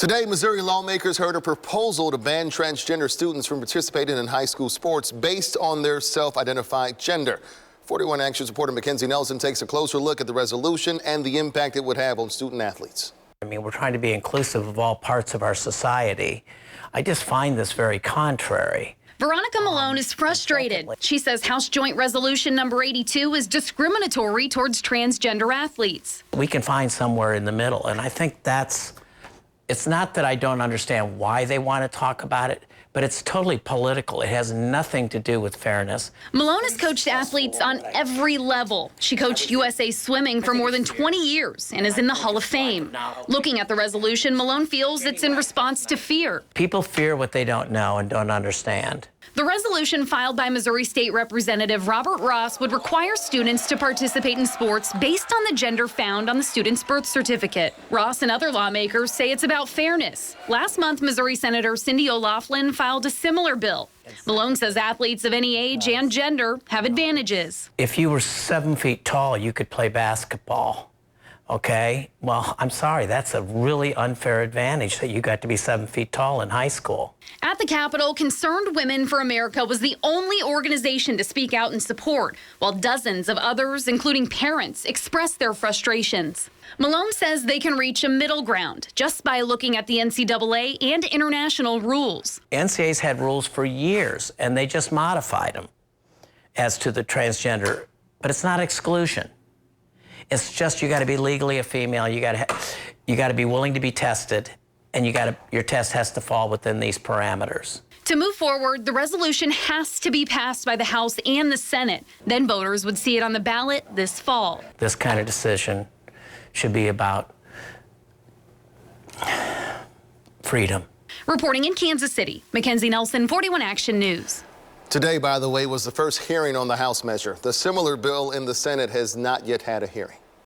Today, Missouri lawmakers heard a proposal to ban transgender students from participating in high school sports based on their self-identified gender. 41 Action's reporter Mackenzie Nelson takes a closer look at the resolution and the impact it would have on student athletes. I mean, we're trying to be inclusive of all parts of our society. I just find this very contrary. Veronica Malone is frustrated. She says House Joint Resolution number 82 is discriminatory towards transgender athletes. We can find somewhere in the middle, and I think it's not that I don't understand why they want to talk about it, but it's totally political. It has nothing to do with fairness. Malone has coached athletes on every level. She coached USA Swimming for more than 20 years and is in the Hall of Fame. Looking at the resolution, Malone feels it's in response to fear. People fear what they don't know and don't understand. The resolution filed by Missouri State Representative Robert Ross would require students to participate in sports based on the gender found on the student's birth certificate. Ross and other lawmakers say it's about fairness. Last month, Missouri Senator Cindy O'Laughlin filed a similar bill. Malone says athletes of any age and gender have advantages. If you were 7 feet tall, you could play basketball. Okay, well, I'm sorry, that's a really unfair advantage that you got to be 7 feet tall in high school. At the Capitol, Concerned Women for America was the only organization to speak out in support, while dozens of others, including parents, expressed their frustrations. Malone says they can reach a middle ground just by looking at the NCAA and international rules. NCAA's had rules for years, and they just modified them as to the transgender, but it's not exclusion. It's just you got to be legally a female. You got to be willing to be tested, and your test has to fall within these parameters. To move forward, the resolution has to be passed by the House and the Senate. Then voters would see it on the ballot this fall. This kind of decision should be about freedom. Reporting in Kansas City, Mackenzie Nelson, 41 Action News. Today, by the way, was the first hearing on the House measure. The similar bill in the Senate has not yet had a hearing.